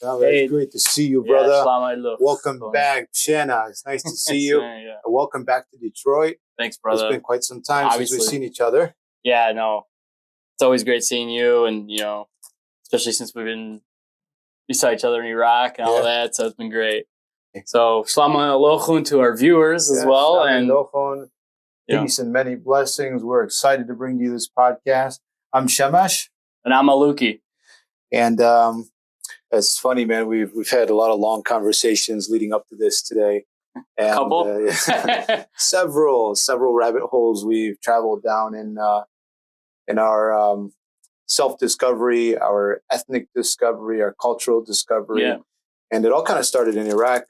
Well, it's great to see you, brother. Welcome So, back, Shanna. It's nice to see you. yeah. Welcome back to Detroit. Thanks, brother. It's been quite some time Obviously. since we've seen each other. Yeah, no. It's always great seeing you, and especially since we've been beside each other in Iraq and all that. So it's been great. So Shalom Alochun to our viewers as well, and Alochun, peace and many blessings. We're excited to bring you this podcast. I'm Shamash, and I'm Alookii. And it's funny, man. We've had a lot of long conversations leading up to this today. And, couple, several rabbit holes we've traveled down in our self-discovery, our ethnic discovery, our cultural discovery. Yeah. And it all kind of started in Iraq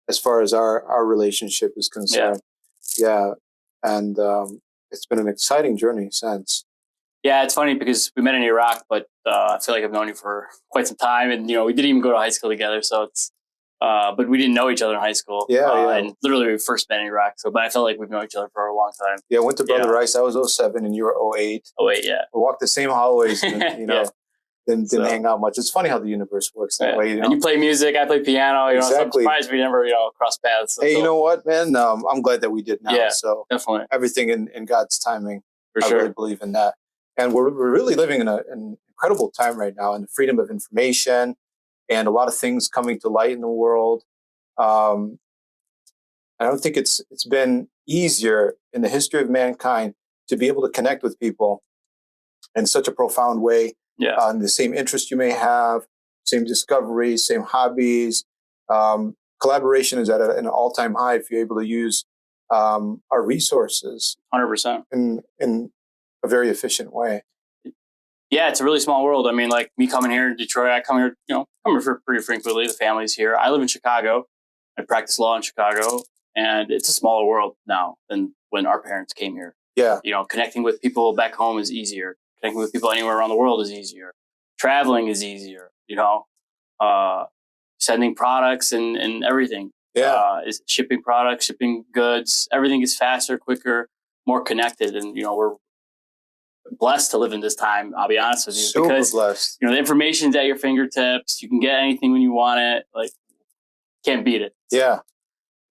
as far as our relationship is concerned. Yeah. And it's been an exciting journey since. Yeah, it's funny because we met in Iraq, but I feel like I've known you for quite some time. And, we didn't even go to high school together. So it's, but we didn't know each other in high school. And literally we first met in Iraq. So, but I felt like we've known each other for a long time. Yeah, I went to Brother Rice. I was 07 and you were 08. 08, yeah. We walked the same hallways and, didn't hang out much. It's funny how the universe works that way. And you play music, I play piano. Exactly. So I'm surprised we never, crossed paths. Hey, you know what, man? I'm glad that we did now. Yeah, so definitely. Everything in God's timing. For sure. I really believe in that. And we're really living in an incredible time right now, in the freedom of information and a lot of things coming to light in the world. I don't think it's been easier in the history of mankind to be able to connect with people in such a profound way. Yeah. The same interest you may have, same discoveries, same hobbies. Collaboration is at an all-time high if you're able to use our resources 100% in a very efficient way. Yeah, it's a really small world. I mean, like me coming here in Detroit, I come here, come here pretty frequently. The family's here. I live in Chicago. I practice law in Chicago, and it's a smaller world now than when our parents came here. Yeah. Connecting with people back home is easier. Connecting with people anywhere around the world is easier. Traveling is easier, sending products and everything. Yeah. Is shipping products, shipping goods. Everything is faster, quicker, more connected. And, we're blessed to live in this time. I'll be honest with you. Super because, blessed. The information's at your fingertips. You can get anything when you want it. Like, can't beat it. Yeah.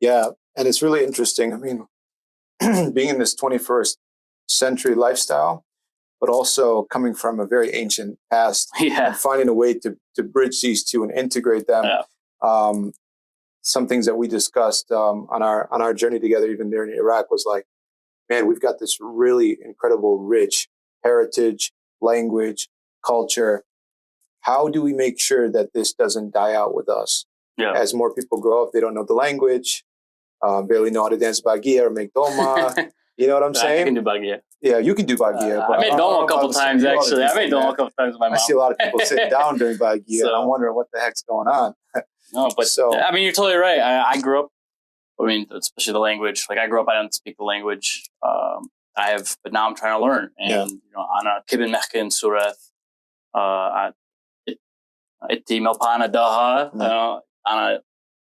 Yeah. And it's really interesting. I mean, being in this 21st century lifestyle, but also coming from a very ancient past, and finding a way to bridge these two and integrate them. Yeah. Some things that we discussed on our journey together, even there in Iraq, was like, man, we've got this really incredible, rich heritage, language, culture. How do we make sure that this doesn't die out with us? Yeah. As more people grow up, they don't know the language, barely know how to dance bagia or make dolma. You know what I'm saying? I can do bagia. Yeah, you can do bagia. I made dolma a couple times, actually. I made dolma a couple times with my mom. I see a lot of people sitting down during bagia, and I'm wondering what the heck's going on. No, but you're totally right. I grew up, especially the language. Like I grew up, I didn't speak the language. But now I'm trying to learn. And, Ana Kibin Mechkin Surath, Iti Melpana Daha, Ana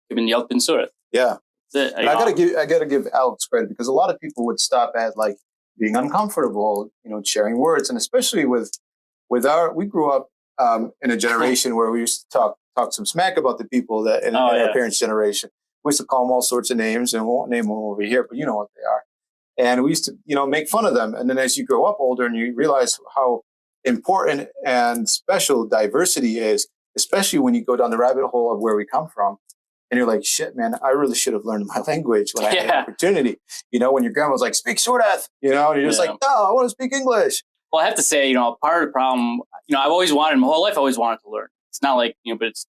Kibin Yelpin Surath. Yeah. And I gotta give Alex credit, because a lot of people would stop at like being uncomfortable, sharing words. And especially with we grew up in a generation where we used to talk some smack about the people that in our parents' generation. We used to call them all sorts of names, and we won't name them over here, but you know what they are. And we used to, make fun of them. And then as you grow up older and you realize how important and special diversity is, especially when you go down the rabbit hole of where we come from, and you're like, shit, man, I really should have learned my language when I had the opportunity. When your grandma was like, speak Suryoye, and you're just like, no, I want to speak English. Well, I have to say, part of the problem, I've always wanted, my whole life, I always wanted to learn. It's not like, but it's,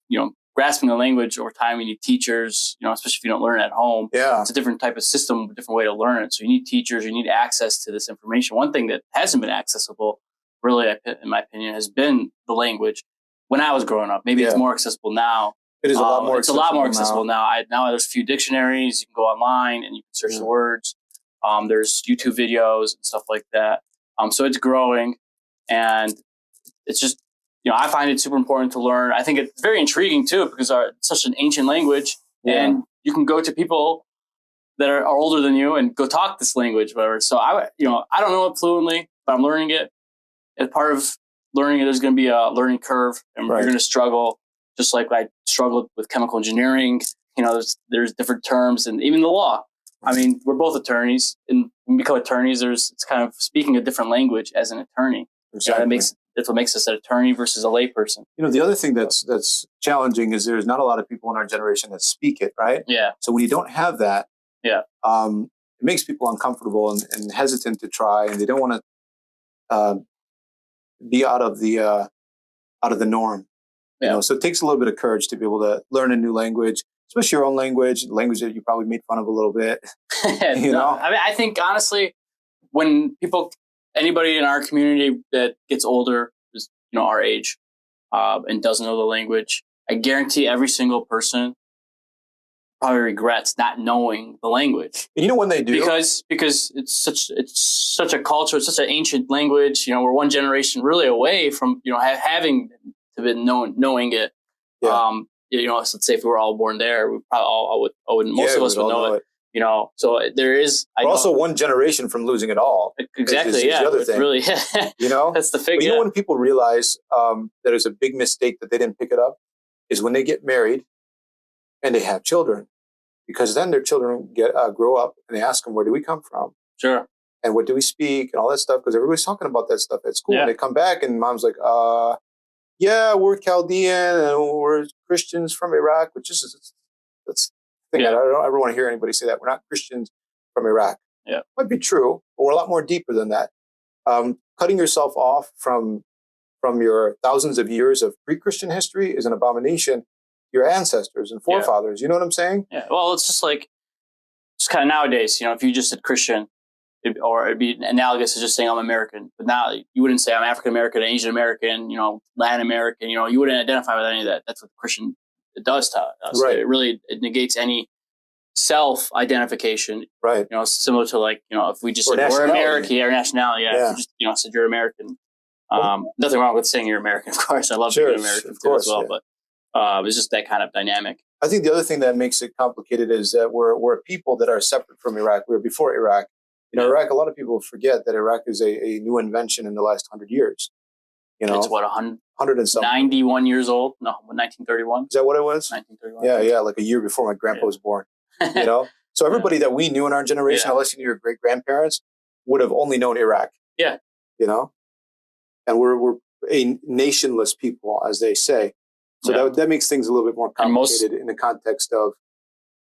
grasping the language over time. You need teachers, especially if you don't learn it at home. Yeah. It's a different type of system, a different way to learn it. So you need teachers, you need access to this information. One thing that hasn't been accessible, really, in my opinion, has been the language. When I was growing up, maybe it's more accessible now. It is a lot more. It's a lot more accessible now. Now there's a few dictionaries. You can go online and you can search the words. There's YouTube videos and stuff like that. So it's growing, and it's just, I find it super important to learn. I think it's very intriguing too, because it's such an ancient language, and you can go to people that are older than you and go talk this language, whatever. So I don't know it fluently, but I'm learning it. As part of learning it, there's going to be a learning curve, and you're going to struggle. just like I struggled with chemical engineering. There's different terms, and even the law. I mean, we're both attorneys, and when we become attorneys, it's kind of speaking a different language as an attorney. Exactly. That's what makes us an attorney versus a layperson. The other thing that's challenging is there's not a lot of people in our generation that speak it, right? Yeah. So when you don't have that, it makes people uncomfortable and hesitant to try, and they don't want to be out of the norm. Yeah. So it takes a little bit of courage to be able to learn a new language, especially your own language, language that you probably made fun of a little bit. I mean, I think honestly, when anybody in our community that gets older, is our age, and doesn't know the language, I guarantee every single person probably regrets not knowing the language. And when they do, because it's such a culture, it's such an ancient language. We're one generation really away from having to be knowing it. Yeah. Let's say if we were all born there, we probably most of us would know it. So there is. We're also one generation from losing it all. Exactly. Yeah. The other thing. Really. That's the figure. But when people realize that it's a big mistake that they didn't pick it up is when they get married and they have children, because then their children grow up and they ask them, where do we come from? Sure. And what do we speak and all that stuff? Because everybody's talking about that stuff at school. Yeah. And they come back and mom's like, yeah, we're Chaldean and we're Christians from Iraq, which that's the thing. I don't ever want to hear anybody say that. We're not Christians from Iraq. Yeah. Might be true, but we're a lot more deeper than that. Cutting yourself off from your thousands of years of pre-Christian history is an abomination to your ancestors and forefathers. You know what I'm saying? Yeah. Well, it's just kind of nowadays, if you just said Christian, it'd be analogous to just saying I'm American. But now you wouldn't say I'm African American, Asian American, Latin American. You wouldn't identify with any of that. That's what Christian does to us. Right. It negates any self-identification. Right. Similar to if we just said we're American, or nationality. Yeah. If you just said you're American. Nothing wrong with saying you're American, of course. I love being American as well. Yeah. But it's just that kind of dynamic. I think the other thing that makes it complicated is that we're a people that are separate from Iraq. We were before Iraq. Iraq, a lot of people forget that Iraq is a new invention in the last 100 years. It's what, 100 and something. 91 years old? No, 1931. Is that what it was? 1931. Yeah, like a year before my grandpa was born. So everybody that we knew in our generation, unless you knew your great grandparents, would have only known Iraq. Yeah. And we're a nationless people, as they say. So that makes things a little bit more complicated in the context of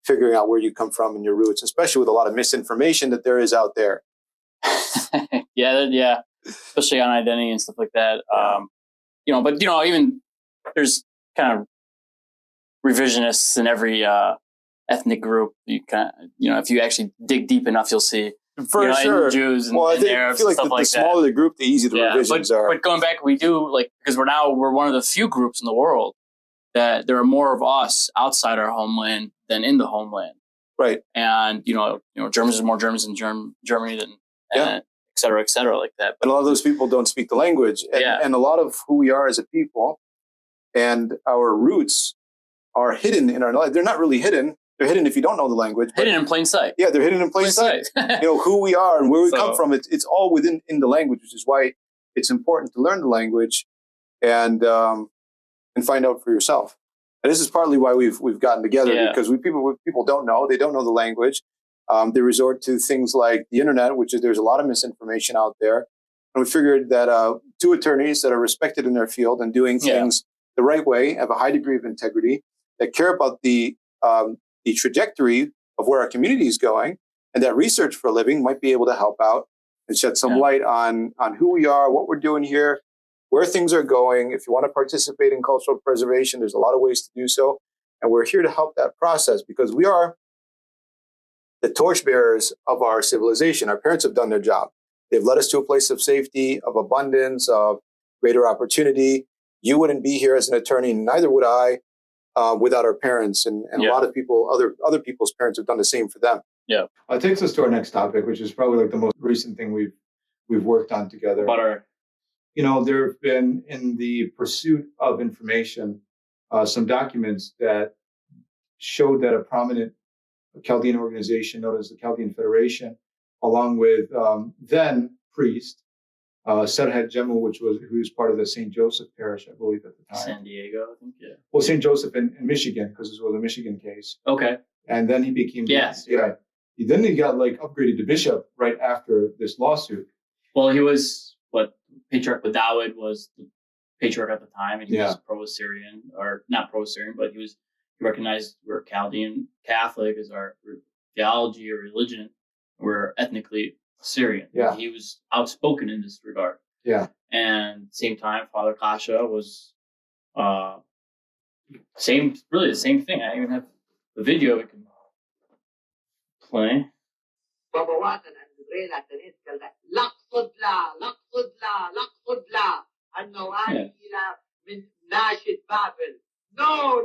figuring out where you come from and your roots, especially with a lot of misinformation that there is out there. Yeah. Especially on identity and stuff like that. But even there's kind of revisionists in every ethnic group. You if you actually dig deep enough, you'll see. For sure. And Jews and, I Arabs feel like and stuff the smaller the group, the easier the revisions are. But going back, we do because we're one of the few groups in the world that there are more of us outside our homeland than in the homeland. Right. And Germans are more Germans in Germany than et cetera, like that. But a lot of those people don't speak the language, and a lot of who we are as a people and our roots are hidden in our life. They're not really hidden. They're hidden if you don't know the language. Hidden in plain sight. Yeah, they're hidden in plain sight. Who we are and where we come from. It's all in the language, which is why it's important to learn the language and find out for yourself. And this is partly why we've gotten together because people don't know. They don't know the language. They resort to things like the internet, which is there's a lot of misinformation out there. And we figured that two attorneys that are respected in their field and doing things the right way, have a high degree of integrity, that care about the trajectory of where our community is going, and that research for a living might be able to help out and shed some light on who we are, what we're doing here, where things are going. If you want to participate in cultural preservation, there's a lot of ways to do so. And we're here to help that process because we are the torchbearers of our civilization. Our parents have done their job. They've led us to a place of safety, of abundance, of greater opportunity. You wouldn't be here as an attorney, neither would I, without our parents. And a lot of people, other people's parents have done the same for them. Yeah. It takes us to our next topic, which is probably like the most recent thing we've worked on together. There have been, in the pursuit of information, some documents that showed that a prominent Chaldean organization known as the Chaldean Federation, along with then priest Sarhad Jemu, who was part of the St. Joseph parish, I believe, at the time. San Diego, I think, yeah. Well, St. Joseph in Michigan, because this was a Michigan case. Okay. And then he became Yes. Yeah. Then he got upgraded to bishop right after this lawsuit. Well, he was Patriarch Dawud was the patriarch at the time, and he was pro-Assyrian, or not pro-Assyrian, but he recognized we're Chaldean Catholic as our theology or religion. We're ethnically Assyrian. Yeah. He was outspoken in this regard. Yeah. And same time, Father Kasha was really the same thing. I even have the video we can play. No.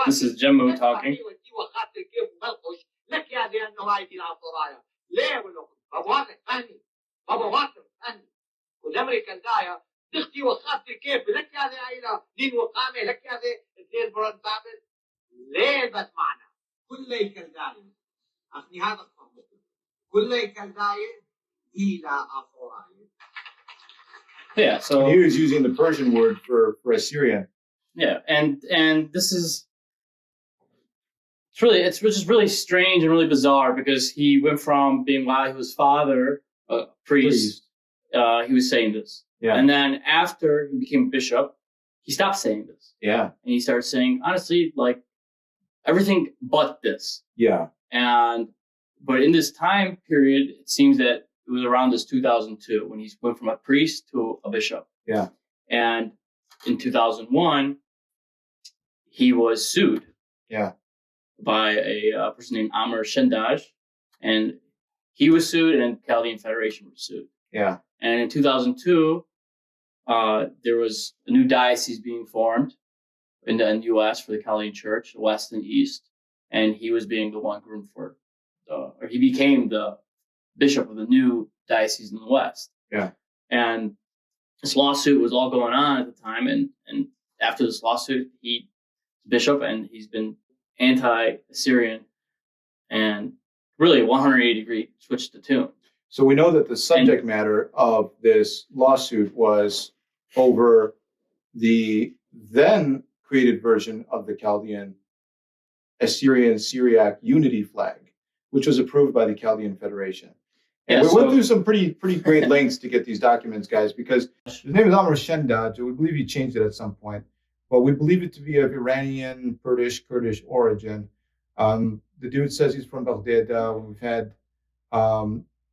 This is Jemu talking. Yeah, so he was using the Persian word for Assyrian. Yeah, and this is it's just really strange and really bizarre, because he went from being, while he was father, a priest, he was saying this. Yeah. And then after he became bishop, he stopped saying this. Yeah. And he started saying, honestly, everything but this. Yeah. But in this time period, it seems that it was around this 2002 when he went from a priest to a bishop. Yeah. And in 2001, he was sued. Yeah. By a person named Amr Shendaj, and he was sued, and Chaldean Federation was sued. Yeah. And in 2002, there was a new diocese being formed in the U.S. for the Chaldean Church, West and East, and he was being the one groomed for, or he became the bishop of the new diocese in the West. Yeah. And this lawsuit was all going on at the time, and after this lawsuit, he's bishop, and he's been anti-Assyrian, and really 180-degree switch to tune. So we know that the subject matter of this lawsuit was over the then created version of the Chaldean Assyrian Syriac unity flag, which was approved by the Chaldean Federation. And we went through some pretty great lengths to get these documents, guys, because his name is Amr Shendaj. We believe he changed it at some point, but we believe it to be of Iranian, Kurdish origin. The dude says he's from Baghdad. We've had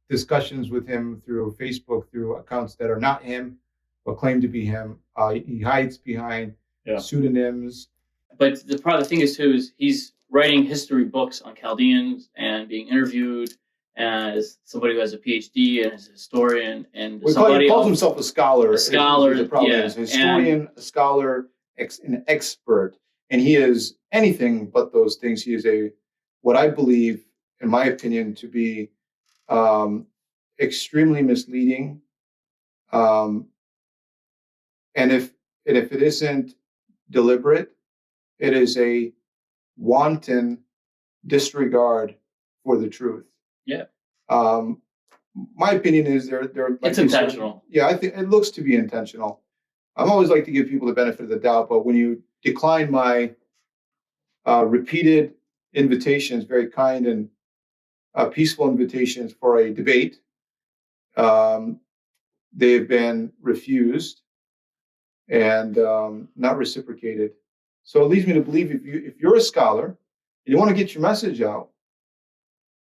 discussions with him through Facebook, through accounts that are not him, but claim to be him. He hides behind pseudonyms. But the thing is, too, is he's writing history books on Chaldeans and being interviewed as somebody who has a PhD and is a historian. And he calls himself a scholar. The problem is a historian, a scholar, an expert, and he is anything but those things. He is what I believe, in my opinion, to be extremely misleading. And if it isn't deliberate, it is a wanton disregard for the truth. Yeah. My opinion is they're it's intentional. I think it looks to be intentional. I'm always like to give people the benefit of the doubt, but when you decline my repeated invitations, very kind and peaceful invitations for a debate, they've been refused and not reciprocated. So it leads me to believe if you're a scholar and you want to get your message out,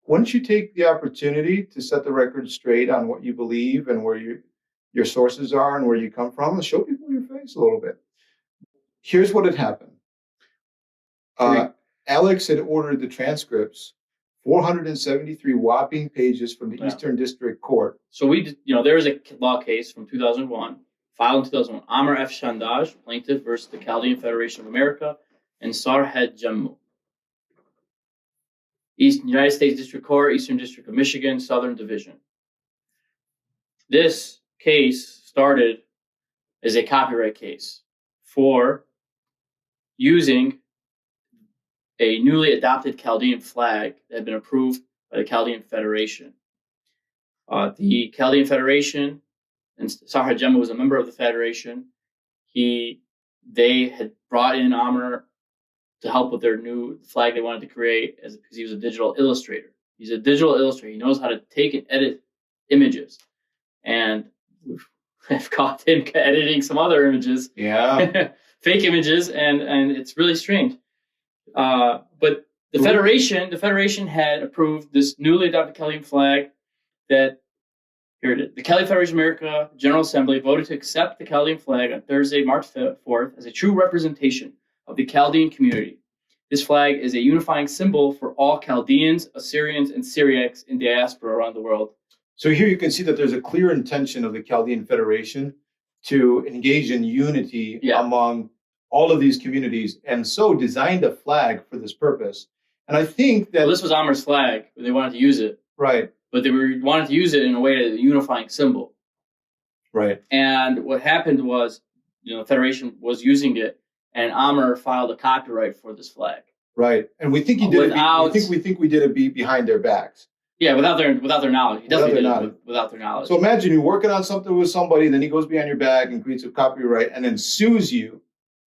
why don't you take the opportunity to set the record straight on what you believe and where your sources are and where you come from, and show people your face a little bit. Here's what had happened. Alex had ordered the transcripts, 473 whopping pages from the Eastern District Court. So there was a law case from 2001, filed in 2001, Amr F. Shandaj, plaintiff versus the Chaldean Federation of America, and Sarhad Jemu. United States District Court, Eastern District of Michigan, Southern Division. This case started as a copyright case for using a newly adopted Chaldean flag that had been approved by the Chaldean Federation. The Chaldean Federation, and Sarhat Jemmu was a member of the Federation. They had brought in Amr to help with their new flag they wanted to create because he was a digital illustrator. He's a digital illustrator. He knows how to take and edit images. And I've caught him editing some other images. Yeah. Fake images, and it's really strange. But the Federation had approved this newly adopted Chaldean flag that, here it is. The Chaldean Federation of America General Assembly voted to accept the Chaldean flag on Thursday, March 4th, as a true representation of the Chaldean community. This flag is a unifying symbol for all Chaldeans, Assyrians, and Syriacs in diaspora around the world. So here you can see that there's a clear intention of the Chaldean Federation to engage in unity among all of these communities, and so designed a flag for this purpose. And I think that this was Amr's flag. They wanted to use it. Right. But they wanted to use it in a way as a unifying symbol. Right. And what happened was, the Federation was using it, and Amr filed a copyright for this flag. Right. And we think he did it. We think we did it behind their backs. Yeah, without their knowledge. He definitely did it without their knowledge. So imagine you're working on something with somebody, then he goes behind your back and creates a copyright, and then sues you.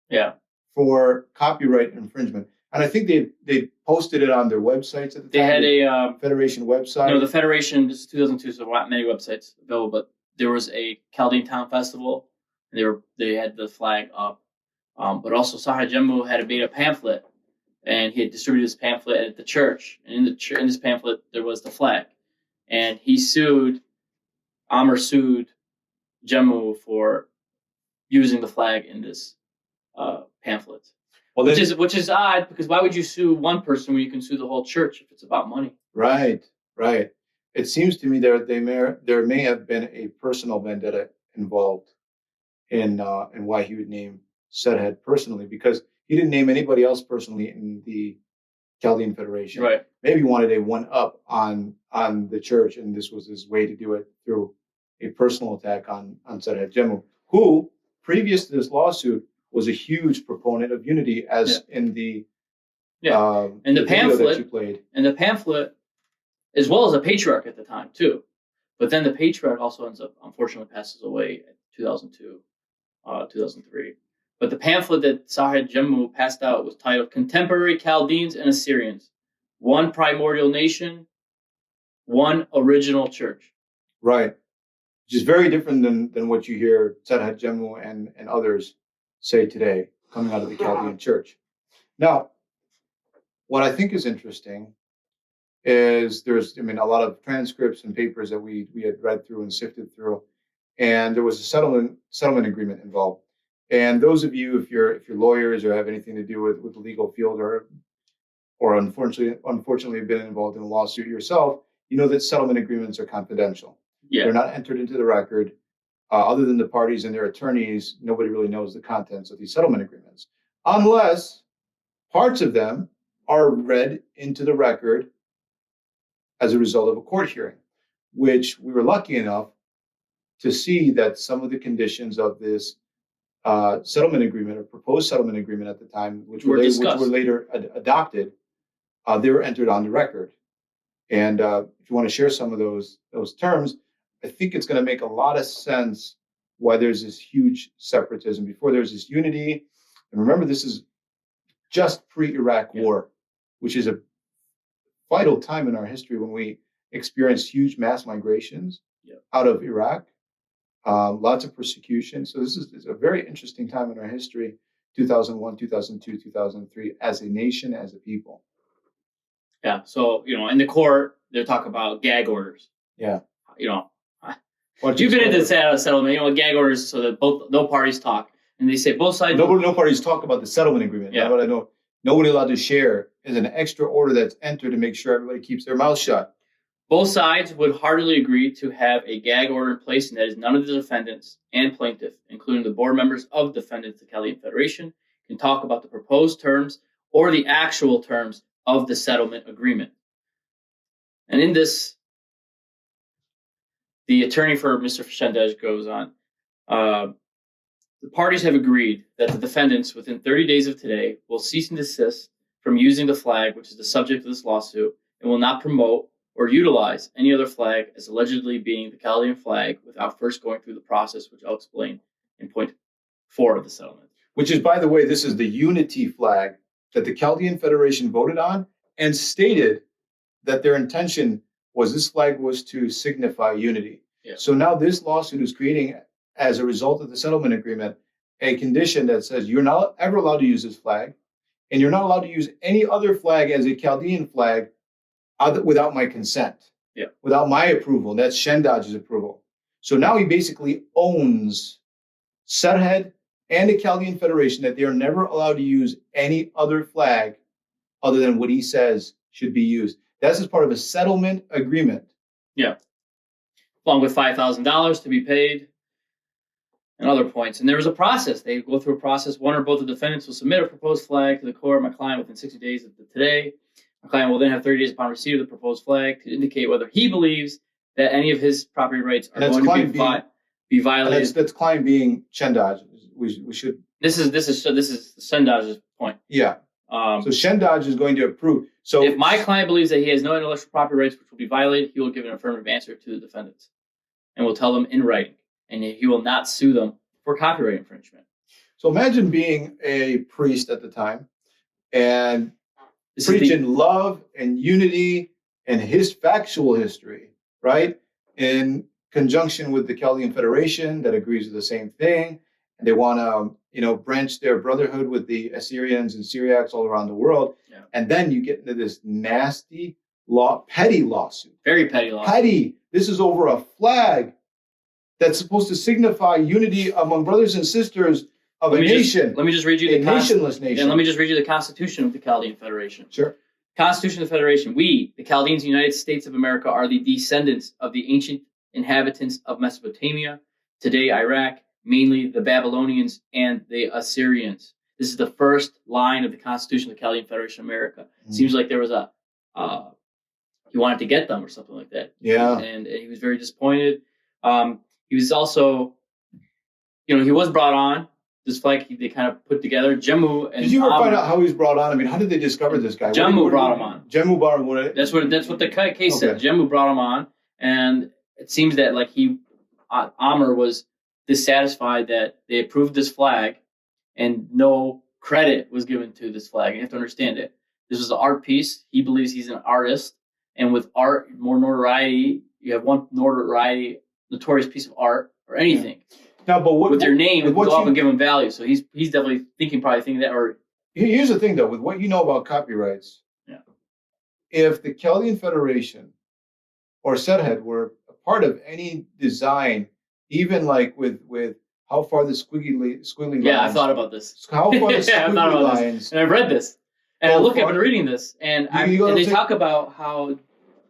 Yeah. For copyright infringement. And I think they posted it on their websites at the time. They had a Federation website. No, the Federation, this is 2002, so not many websites available, but there was a Chaldean Town Festival, and they had the flag up. But also Sarhat Jemmu had made a pamphlet, and he had distributed this pamphlet at the church. And in this pamphlet, there was the flag. And Amr sued Jemmu for using the flag in this pamphlet, which is odd, because why would you sue one person when you can sue the whole church if it's about money? Right. It seems to me there may have been a personal vendetta involved in why he would name Sarhat personally, because he didn't name anybody else personally in the Chaldean Federation. Right. Maybe he wanted a one-up on the church, and this was his way to do it through a personal attack on Sarhat Jemmu, who, previous to this lawsuit, was a huge proponent of unity, as in the and the pamphlet that you played. And the pamphlet, as well as a patriarch at the time too. But then the patriarch also unfortunately passes away in 2002, 2003. But the pamphlet that Sarhat Jemmu passed out was titled "Contemporary Chaldeans and Assyrians: One Primordial Nation, One Original Church." Right. Which is very different than what you hear Sarhat Jemmu and others say today, coming out of the Chaldean church. Now, what I think is interesting is there's a lot of transcripts and papers that we had read through and sifted through, and there was a settlement agreement involved. And those of you, if you're lawyers or have anything to do with the legal field, or unfortunately have been involved in a lawsuit yourself, you know that settlement agreements are confidential. Yeah. They're not entered into the record. Other than the parties and their attorneys, nobody really knows the contents of these settlement agreements, unless parts of them are read into the record as a result of a court hearing, which we were lucky enough to see that some of the conditions of this settlement agreement, or proposed settlement agreement at the time, which were later adopted, they were entered on the record. And if you want to share some of those terms, I think it's going to make a lot of sense why there's this huge separatism before there's this unity. And remember, this is just pre-Iraq war, which is a vital time in our history when we experienced huge mass migrations out of Iraq, lots of persecution. So this is a very interesting time in our history, 2001, 2002, 2003, as a nation, as a people. Yeah. So, in the court, they talk about gag orders. Yeah. You've been into settlement, gag orders, so that no parties talk. And they say both sides. No parties talk about the settlement agreement. Yeah. But I know nobody allowed to share is an extra order that's entered to make sure everybody keeps their mouth shut. Both sides would heartily agree to have a gag order in place, and that is none of the defendants and plaintiff, including the board members of defendants, the Chaldean Federation, can talk about the proposed terms or the actual terms of the settlement agreement. And in this, the attorney for Mr. Shandej goes on, the parties have agreed that the defendants, within 30 days of today, will cease and desist from using the flag, which is the subject of this lawsuit, and will not promote or utilize any other flag as allegedly being the Chaldean flag without first going through the process, which I'll explain in point 4 of the settlement. Which is, by the way, this is the unity flag that the Chaldean Federation voted on and stated that their intention was this flag was to signify unity. Yeah. So now this lawsuit is creating, as a result of the settlement agreement, a condition that says you're not ever allowed to use this flag, and you're not allowed to use any other flag as a Chaldean flag without my consent, without my approval. That's Shendaj's approval. So now he basically owns Serhed and the Chaldean Federation that they are never allowed to use any other flag other than what he says should be used. That's as part of a settlement agreement. Yeah. Along with $5,000 to be paid and other points. And there was a process. They go through a process. One or both of the defendants will submit a proposed flag to the court, my client, within 60 days of today. My client will then have 30 days upon receipt of the proposed flag to indicate whether he believes that any of his property rights are going to be violated. That's client being Shendaj. We should. This is Shendaj's point. Yeah. So Shendaj is going to approve. So if my client believes that he has no intellectual property rights which will be violated, he will give an affirmative answer to the defendants and will tell them in writing, and he will not sue them for copyright infringement. So imagine being a priest at the time and preaching love and unity and his factual history, right? In conjunction with the Chaldean Federation that agrees with the same thing. And they want to, branch their brotherhood with the Assyrians and Syriacs all around the world. Yeah. And then you get into this nasty petty lawsuit. Very petty lawsuit. Petty. This is over a flag that's supposed to signify unity among brothers and sisters of a nation. Let me just read you the nationless nation. And let me just read you the Constitution of the Chaldean Federation. Sure. Constitution of the Federation. We, the Chaldeans of the United States of America, are the descendants of the ancient inhabitants of Mesopotamia, today Iraq, mainly the Babylonians and the Assyrians. This is the first line of the Constitution of the Chaldean Federation of America. Mm. Seems like there was he wanted to get them or something like that. Yeah. And he was very disappointed. He was also, he was brought on. This flag they kind of put together. Jemu and did you ever find out how he was brought on? I mean, how did they discover this guy? Jemu brought him on. Jemu brought him on. That's what the case said. Jemu brought him on, and it seems that Amr was dissatisfied that they approved this flag, and no credit was given to this flag. You have to understand it. This was an art piece. He believes he's an artist, and with art, more notoriety. You have one notorious piece of art or anything. Yeah. Now, but with their name, it would go up and give him value. So he's definitely thinking that. Or here's the thing, though, with what you know about copyrights. Yeah. If the Chaldean Federation or Serhed were a part of any design, even like with how far the squiggly lines. Yeah, I thought about this. How far the squiggly lines. And I've read this, and I look up and reading this, and they talk about how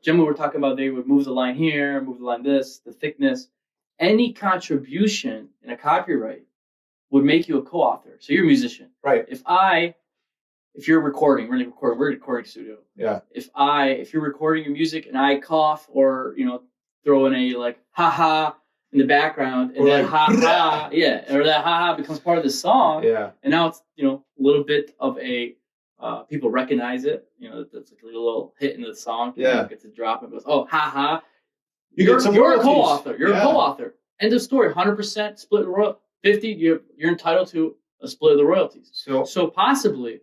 Jimmy were talking about they would move the line here, move the line this, the thickness. Any contribution in a copyright would make you a co-author. So you're a musician. Right. If you're recording, we're in a recording studio. Yeah. If you're recording your music and I cough or, throw in a ha-ha in the background and then ha-ha, or that ha-ha becomes part of the song. Yeah. And now it's, a little bit of a, people recognize it. That's like a little hit in the song. Yeah. Gets a drop and goes, oh, ha-ha. You're a co-author. You're a co-author. End of story. 100% split the royalties. 50. You're entitled to a split of the royalties. So possibly,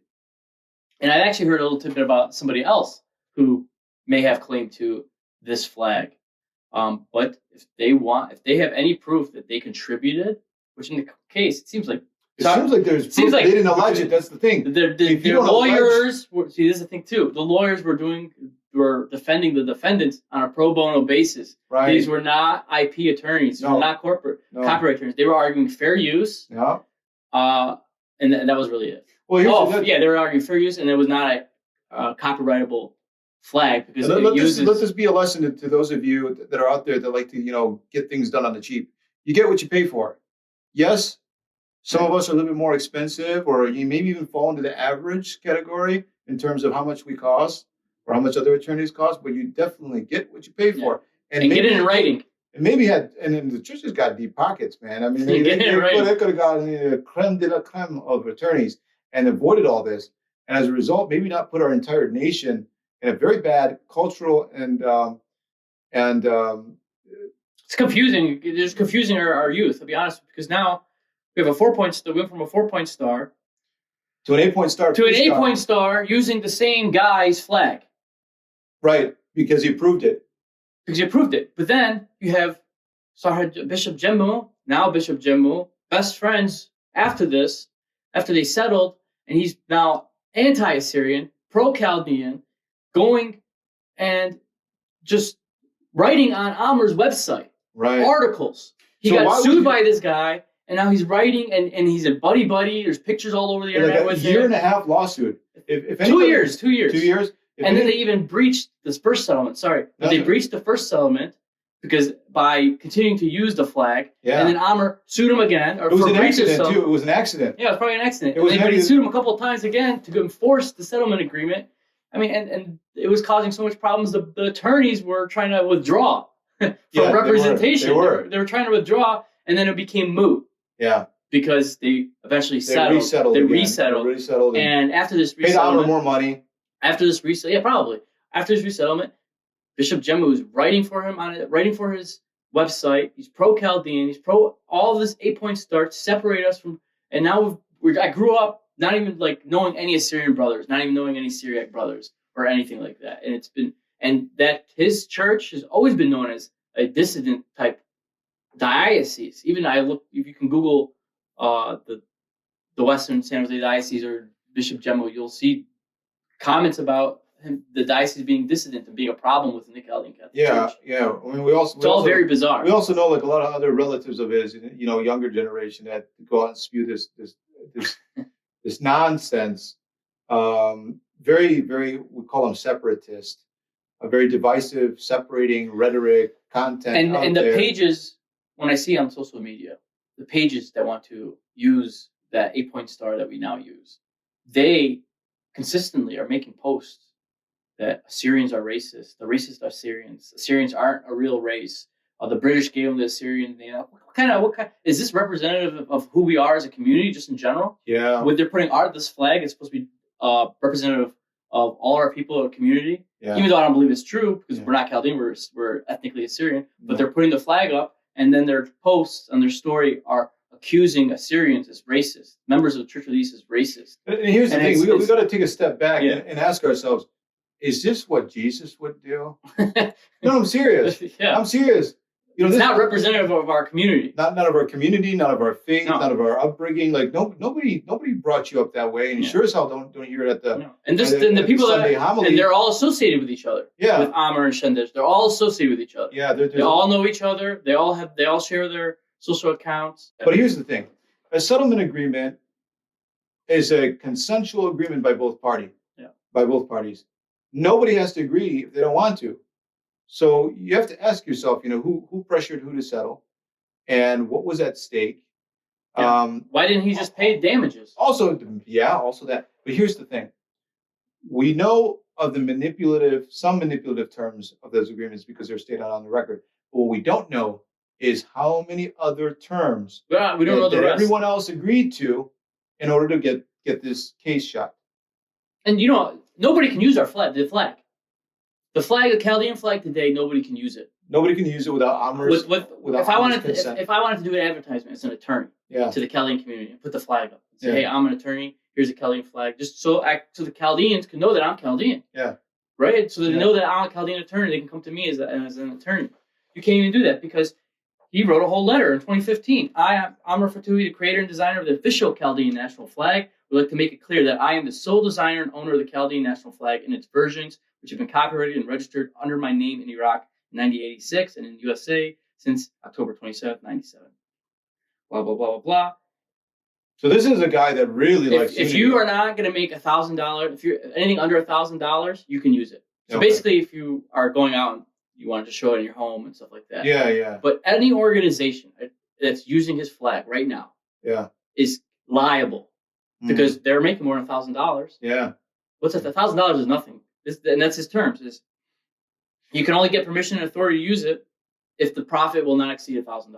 and I've actually heard a little tidbit about somebody else who may have claim to this flag. But if they have any proof that they contributed, which in the case it seems like they didn't allege it. That's the thing. Their lawyers this is the thing too. The lawyers were defending the defendants on a pro bono basis. Right. These were not IP attorneys. These were not corporate copyright attorneys. They were arguing fair use. Yeah. And that was really it. Well, they were arguing fair use, and it was not a copyrightable flag because let this be a lesson to those of you that are out there that like to get things done on the cheap. You get what you pay for. Yes, some of us are a little bit more expensive, or you maybe even fall into the average category in terms of how much we cost or how much other attorneys cost, but you definitely get what you pay for. And get it in writing. And then the churches got deep pockets, man. I mean, they could have gotten the creme de la creme of attorneys and avoided all this. and as a result, maybe not put our entire nation in a very bad cultural and it's confusing. It's confusing our youth, to be honest, because now we have a 4-point star. We went from a 4-point star to an 8-point star to an 8-point star using the same guy's flag. Right, because he approved it. Because he approved it. But then you have Bishop Jemu, now Bishop Jemu, best friends after this, after they settled, and he's now anti-Assyrian, pro-Chaldean, going and just writing on Amr's website, articles. He got sued by this guy, and now he's writing, and he's a buddy-buddy. There's pictures all over the internet with him. A year and a half lawsuit. If 2 years. 2 years. 2 years? And then they even breached this first settlement. They breached the first settlement because by continuing to use the flag, and then Amr sued him again. Or it was an accident, too. It was an accident. Yeah, it was probably an accident. But he sued him a couple of times again to enforce the settlement agreement. I mean, and it was causing so much problems. The attorneys were trying to withdraw from representation. They were trying to withdraw, and then it became moot. Yeah. Because they eventually settled. They resettled. And after this resettlement, paid Amr more money. After this resettlement, Bishop Jemu is writing for him writing for his website. He's pro-Chaldean. He's pro all of this 8-point star to separate us from. And now I grew up not even like knowing any Assyrian brothers, not even knowing any Syriac brothers or anything like that. And that his church has always been known as a dissident type diocese. Even if you can Google the Western San Jose Diocese or Bishop Jemu, you'll see comments about the diocese being dissident and being a problem within the Chaldean Catholic Church. Yeah. I mean, it's all very bizarre. We also know like a lot of other relatives of his, younger generation that go out and spew this nonsense. Very, very, we call them separatist. A very divisive, separating rhetoric, content. And the pages, when I see on social media, the pages that want to use that 8-point star that we now use, they consistently are making posts that Assyrians are racist. The racist are Assyrians. Assyrians aren't a real race. The British gave them the Assyrian name. What kind is this representative of who we are as a community, just in general? Yeah. When they're putting this flag, it's supposed to be representative of all our people or community. Yeah. Even though I don't believe it's true, because we're not Chaldean, we're ethnically Assyrian. But they're putting the flag up, and then their posts and their story are accusing Assyrians as racist, members of the Church of the East as racist. And here's the thing, we got to take a step back and ask ourselves, is this what Jesus would do? No, I'm serious. I'm serious. It's not representative of our community. Not of our community, not of our faith, not of our upbringing. Like nobody brought you up that way, and you sure as hell don't hear it at the. No. And the people Sunday homily, and they're all associated with each other. Yeah. With Amr and Shendesh, they're all associated with each other. Yeah. They all know each other. They all share their social accounts. But here's the thing: a settlement agreement is a consensual agreement by both parties. Yeah. By both parties, nobody has to agree if they don't want to. So you have to ask yourself, who pressured who to settle, and what was at stake. Yeah. Why didn't he just pay damages? Also that. But here's the thing: we know of some manipulative terms of those agreements because they're stated on the record. But what we don't know is how many other terms we don't know the rest. Everyone else agreed to in order to get this case shut. And nobody can use our flag. The flag, the Chaldean flag today, nobody can use it. Nobody can use it without Amr's if I wanted to do an advertisement as an attorney to the Chaldean community and put the flag up and say, hey, I'm an attorney. Here's a Chaldean flag, just so the Chaldeans can know that I'm Chaldean. Yeah. Right. So they know that I'm a Chaldean attorney. They can come to me as an attorney. You can't even do that because he wrote a whole letter in 2015. I am Amr Fatuhi, the creator and designer of the official Chaldean national flag. Would like to make it clear that I am the sole designer and owner of the Chaldean national flag and its versions, which have been copyrighted and registered under my name in Iraq in 1986 and in the USA since October 27th, 97. Blah, blah, blah, blah, blah. So this is a guy that really likes. If you are not going to make $1,000, if you're anything under $1,000, you can use it. So basically, if you are going out and you want to just show it in your home and stuff like that. Yeah. But any organization that's using his flag right now is liable because they're making more than $1,000. Yeah. What's that? $1,000 is nothing. And that's his terms. You can only get permission and authority to use it if the profit will not exceed $1,000.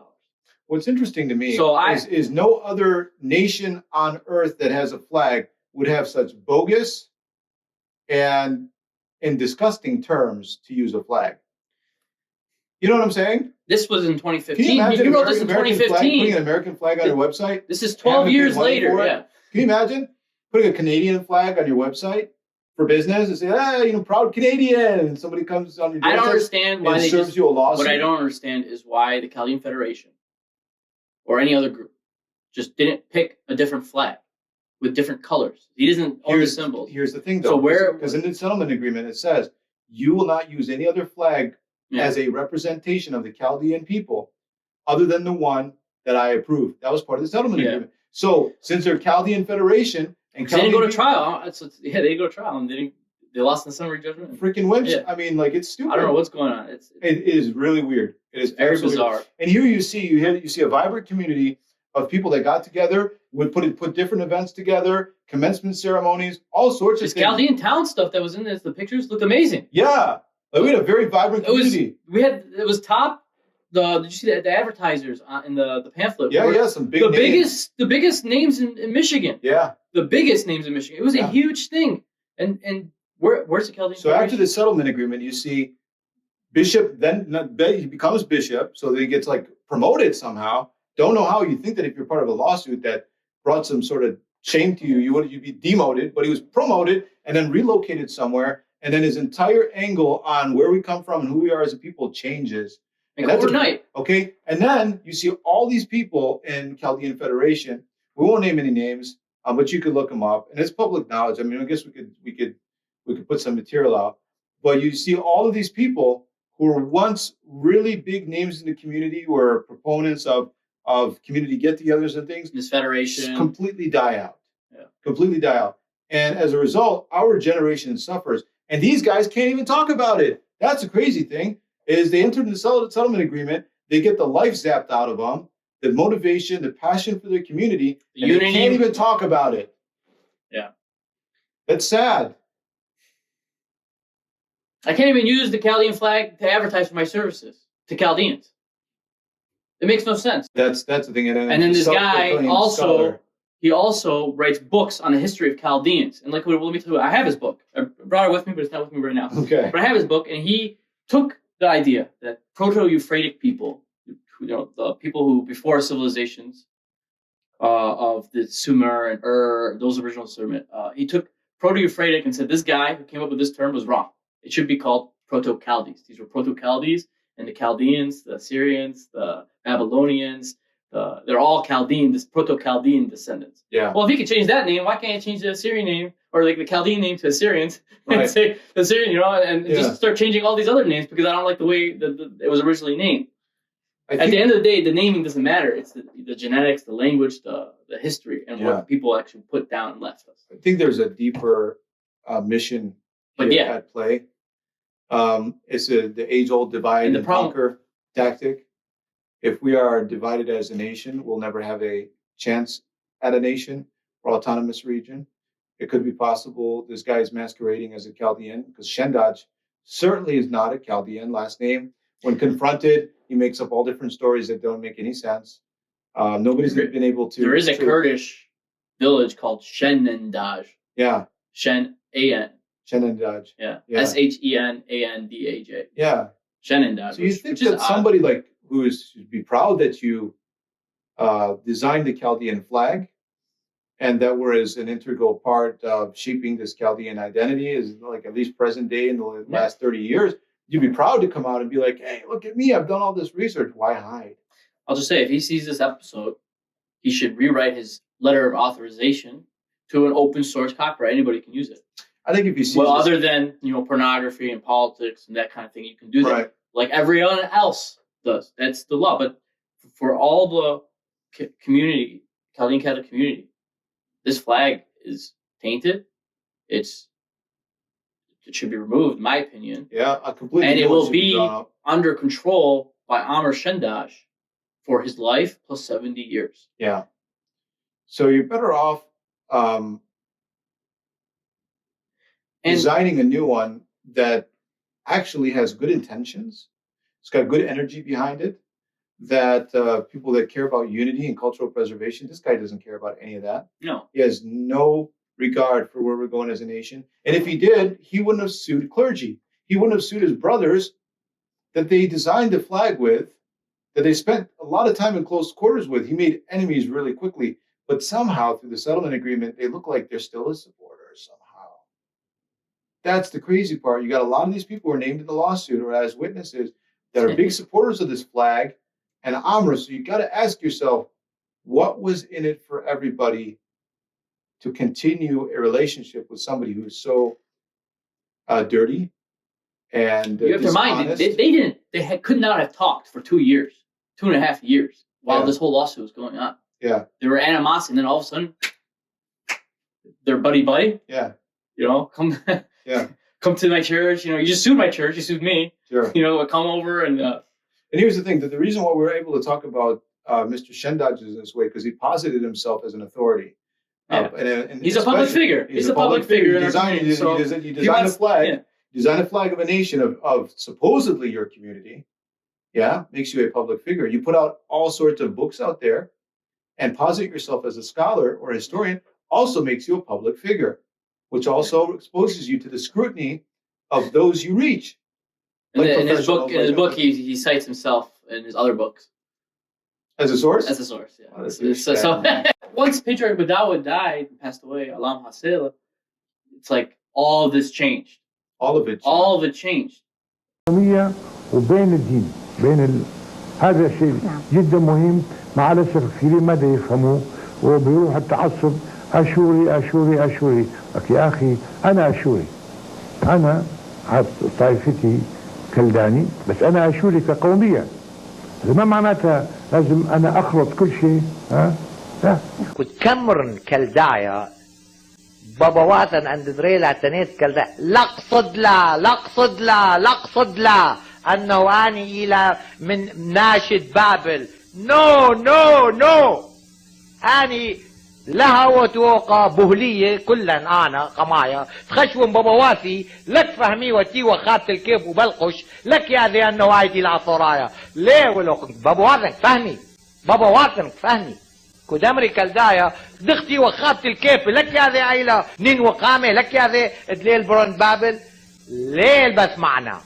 What's interesting to me is no other nation on earth that has a flag would have such bogus and disgusting terms to use a flag? You know what I'm saying? This was in 2015. Can you imagine You wrote this in American 2015. flag, putting an American flag on your website? This is 12 years later. Yeah. Can you imagine putting a Canadian flag on your website for business and say, proud Canadian, and somebody comes on your I don't understand why they serves you a lawsuit? What I don't understand is why the Chaldean Federation or any other group just didn't pick a different flag with different colors. He doesn't own the symbols. Here's the thing, though. Because in the settlement agreement, it says you will not use any other flag as a representation of the Chaldean people other than the one that I approved. That was part of the settlement agreement. So since they're Chaldean Federation and they didn't go to trial. They didn't go to trial and they lost in the summary judgment. Freaking wimps. Yeah. I mean, it's stupid. I don't know what's going on. It is really weird. It is very bizarre. And here you see a vibrant community of people that got together, would put different events together, commencement ceremonies, all sorts of things. Chaldean town stuff that was in this, the pictures looked amazing. Yeah. We had a very vibrant community. It was top. Did you see the advertisers in the pamphlet? Yeah, some big names. The biggest names in Michigan. Yeah. The biggest names in Michigan. It was a huge thing. And where's the Chaldean? So after the settlement agreement, you see Bishop, he becomes bishop, so that he gets promoted somehow. Don't know how. You think that if you're part of a lawsuit that brought some sort of shame to you, you'd be demoted, but he was promoted and then relocated somewhere. And then his entire angle on where we come from and who we are as a people changes. And that's overnight. Okay. And then you see all these people in Chaldean Federation. We won't name any names, but you could look them up. And it's public knowledge. I mean, I guess we could put some material out. But you see all of these people who were once really big names in the community, who were proponents of community get-togethers and things. This federation. Completely die out. Yeah. Completely die out. And as a result, our generation suffers. And these guys can't even talk about it. That's a crazy thing, is they entered the settlement agreement. They get the life zapped out of them, the motivation, the passion for their community, and they can't even talk about it. Yeah. That's sad. I can't even use the Chaldean flag to advertise for my services to Chaldeans. It makes no sense. That's the thing. And then this guy also writes books on the history of Chaldeans. And let me tell you, I have his book. I brought it with me, but it's not with me right now. Okay. But I have his book, and he took the idea that Proto-Euphratic people, the people who before civilizations of the Sumer and those original Sumer, he took Proto-Euphratic and said this guy who came up with this term was wrong. It should be called Proto-Chaldees. These were Proto-Chaldees, and the Chaldeans, the Assyrians, the Babylonians, they're all Chaldean, this Proto-Chaldean descendants. Yeah. Well, if he could change that name, why can't he change the Assyrian name or the Chaldean name to Assyrians and say Assyrian, and just start changing all these other names because I don't like the way that it was originally named. At the end of the day, the naming doesn't matter. It's the genetics, the language, the history, and what people actually put down and left us. I think there's a deeper mission at play. It's the age-old divide and conquer tactic. If we are divided as a nation, we'll never have a chance at a nation or autonomous region. It could be possible this guy is masquerading as a Chaldean, because Shendaj certainly is not a Chaldean last name. When confronted, he makes up all different stories that don't make any sense. Nobody's been able to... There is a Kurdish village called Shenendaj. Yeah. Shenendaj. Yeah. Shenandaj. Yeah. Shenendaj. So you think that somebody who should be proud that you designed the Chaldean flag and that was an integral part of shaping this Chaldean identity is at least present day in the last 30 years, you'd be proud to come out and be like, hey, look at me, I've done all this research. Why hide? I'll just say, if he sees this episode, he should rewrite his letter of authorization to an open source copyright. Anybody can use it. I think if you see other than pornogaphy and politics and that kind of thing, you can do that like everyone else does. That's the law. But for all the community, Chaldean Catholic community, this flag is tainted. It should be removed, in my opinion. Yeah, I completely. And it will be under control by Amr Shendaj for his life plus 70 years. Yeah. So you're better off designing a new one that actually has good intentions. It's got good energy behind it. That people that care about unity and cultural preservation, this guy doesn't care about any of that. No. He has no regard for where we're going as a nation. And if he did, he wouldn't have sued clergy. He wouldn't have sued his brothers that they designed the flag with, that they spent a lot of time in close quarters with. He made enemies really quickly, but somehow through the settlement agreement, they look like they're still his supporters somehow. That's the crazy part. You got a lot of these people who are named in the lawsuit or as witnesses that are big supporters of this flag and Amr. So you got to ask yourself, what was in it for everybody to continue a relationship with somebody who is so dirty and you have to mind they could not have talked for 2 years, 2.5 years while this whole lawsuit was going on. Yeah, there were animosity, and then all of a sudden they're buddy. Yeah, come to my church. You just sued my church, you sued me. Sure. Come over and here's the thing, that the reason why we're able to talk about Mr. Shendaj in this way, because he posited himself as an authority. Yeah. And he's a public figure. He's a public figure. He designed a flag. Yeah. Design a flag of a nation of supposedly your community. Yeah, makes you a public figure. You put out all sorts of books out there and posit yourself as a scholar or a historian, also makes you a public figure, which also exposes you to the scrutiny of those you reach. In his book, he cites himself in his other books. As a source? As a source, yeah. So once Patriarch Badawi died and passed away, Alam Hasil, it's like all of this changed. All of it changed. وبين الدين هذا شيء جدا مهم. مع الأسف كثير ما يفهموه وبيروح التعصب أشوري. يا أخي أنا أشوري، أنا طائفتي كلداني، بس أنا أشوري كقومية. ما معناتها لازم أنا أخلط كل شيء. لا. كنت كمرن كلدايا بابا واتن عند دريل اعتنيت كلدايا لقصد لا أنه آني إلى من ناشد بابل. نو آني لها وتوقع بهلية كلن أنا قمايا تخشون بابواتي لك فهمي وتي وخابت الكيف وبلقش لك يا ذي أنه عايدي العصرايا ليه ولو بابواتن فهمي كدمري كالدايا دختي وخابت الكيف لك يا ذي عيلة نين وقامة لك يا ذي دليل برون بابل ليه بس معنا